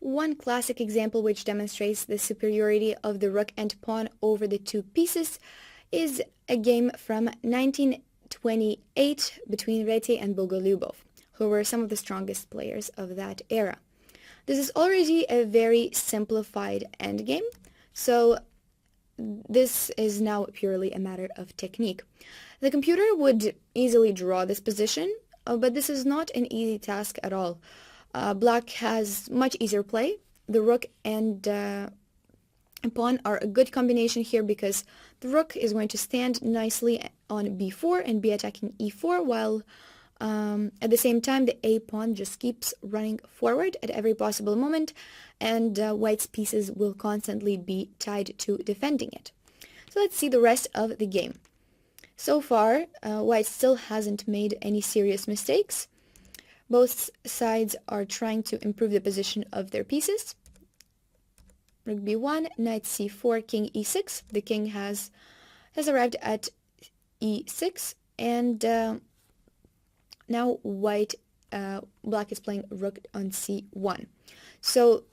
One classic example which demonstrates the superiority of the rook and pawn over the two pieces is a game from 1928 between Reti and Bogoljubov, who were some of the strongest players of that era. This is already a very simplified endgame, so this is now purely a matter of technique. The computer would easily draw this position, but this is not an easy task at all. Black has much easier play. The rook and pawn are a good combination here because the rook is going to stand nicely on b4 and be attacking e4, while at the same time the a pawn just keeps running forward at every possible moment, and white's pieces will constantly be tied to defending it. So let's see the rest of the game. So far, white still hasn't made any serious mistakes. Both sides are trying to improve the position of their pieces. Rook b1, knight c4, king e6. The king has arrived at e6, and now black is playing rook on c1. So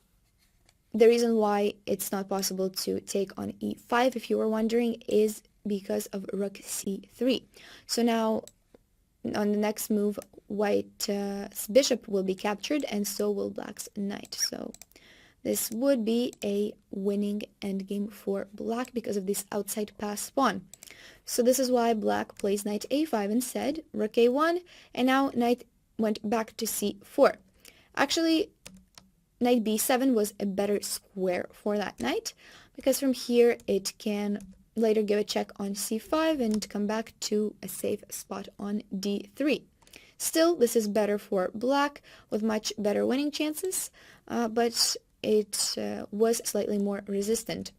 the reason why it's not possible to take on e5, if you were wondering, is because of rook c3. So now on the next move, white's bishop will be captured, and so will black's knight. So this would be a winning endgame for black because of this outside pass pawn. So this is why black plays knight a5 instead, rook a1, and now knight went back to c4. Actually, knight b7 was a better square for that knight, because from here it can later give a check on c5 and come back to a safe spot on d3. Still, this is better for black with much better winning chances, but it was slightly more resistant.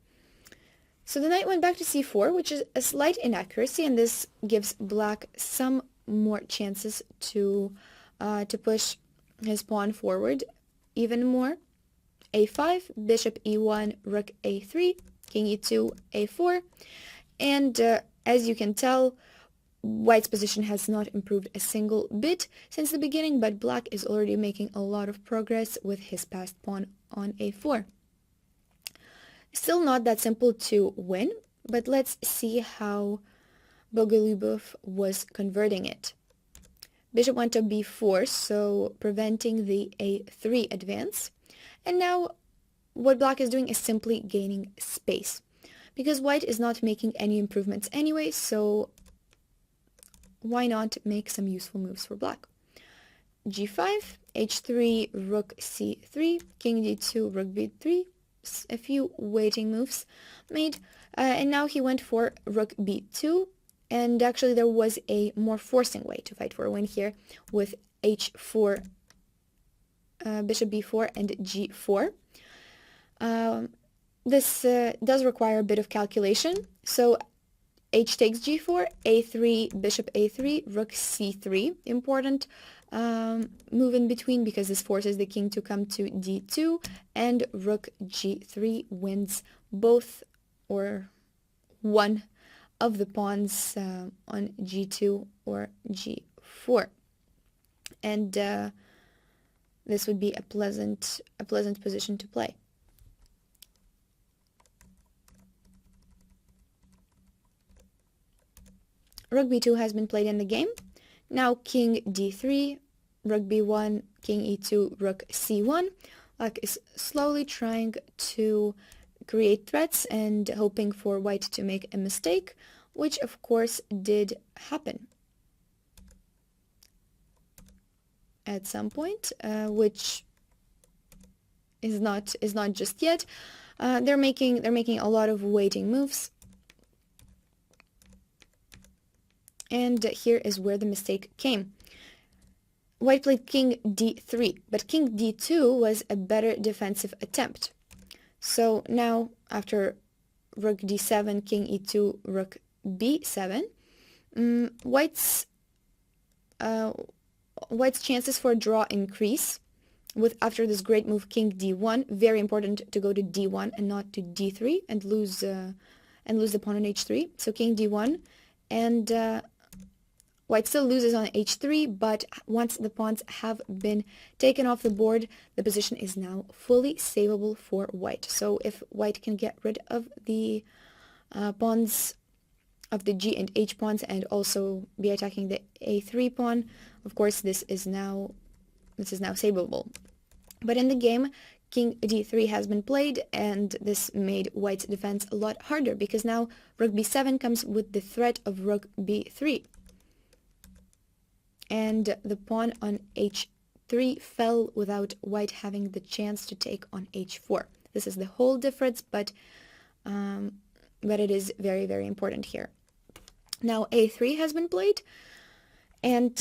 So the knight went back to c4, which is a slight inaccuracy, and this gives black some more chances to push his pawn forward even more. a5, bishop e1, rook a3, king e2, a4, and as you can tell, white's position has not improved a single bit since the beginning, but black is already making a lot of progress with his passed pawn on a4. Still not that simple to win, but let's see how Bogoljubov was converting it. Bishop went to b4, so preventing the a3 advance. And now what black is doing is simply gaining space, because white is not making any improvements anyway, so why not make some useful moves for black? g5, h3, rook c3, king d2, rook b3, a few waiting moves made, and now he went for rook b2, and actually there was a more forcing way to fight for a win here with h4, bishop b4, and g4. This does require a bit of calculation, so h takes g4, a3, bishop a3, rook c3, important move in between because this forces the king to come to d2, and rook g3 wins both or one of the pawns on g2 or g4, and this would be a pleasant position to play. Rook b2 has been played in the game. Now king d3, rook b1, king e2, rook c1. Black is slowly trying to create threats and hoping for white to make a mistake, which of course did happen at some point, which is not just yet. They're making a lot of waiting moves. And here is where the mistake came. White played king d3, but king d2 was a better defensive attempt. So now, after rook d7, king e2, rook b7, white's chances for a draw increase with after this great move king d1. Very important to go to d1 and not to d3 and lose the pawn on h3. So king d1, and White still loses on h3, but once the pawns have been taken off the board, the position is now fully savable for white. So if white can get rid of the pawns of the g and h pawns and also be attacking the a3 pawn, of course this is now savable. But in the game, king d3 has been played, and this made white's defense a lot harder because now rook b7 comes with the threat of rook b3. And the pawn on h3 fell without white having the chance to take on h4. This is the whole difference, but it is very, very important here. Now a3 has been played, and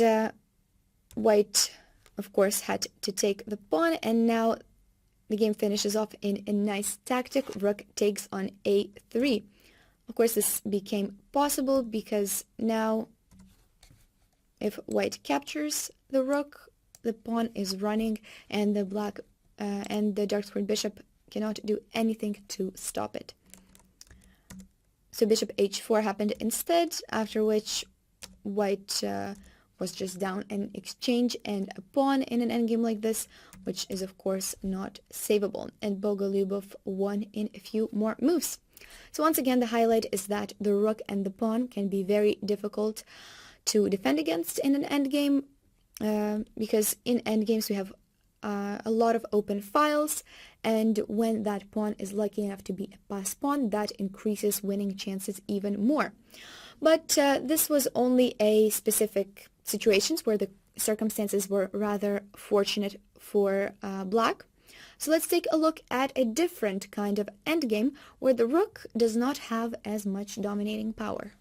white, of course, had to take the pawn, and now the game finishes off in a nice tactic. Rook takes on a3. Of course, this became possible because now if white captures the rook, the pawn is running, and the dark squared bishop cannot do anything to stop it. So bishop h4 happened instead, after which white was just down an exchange and a pawn in an endgame like this, which is of course not savable, and Bogoljubov won in a few more moves. So once again, the highlight is that the rook and the pawn can be very difficult to defend against in an endgame, because in endgames we have a lot of open files, and when that pawn is lucky enough to be a pass pawn, that increases winning chances even more. But this was only a specific situations where the circumstances were rather fortunate for black. So let's take a look at a different kind of endgame where the rook does not have as much dominating power.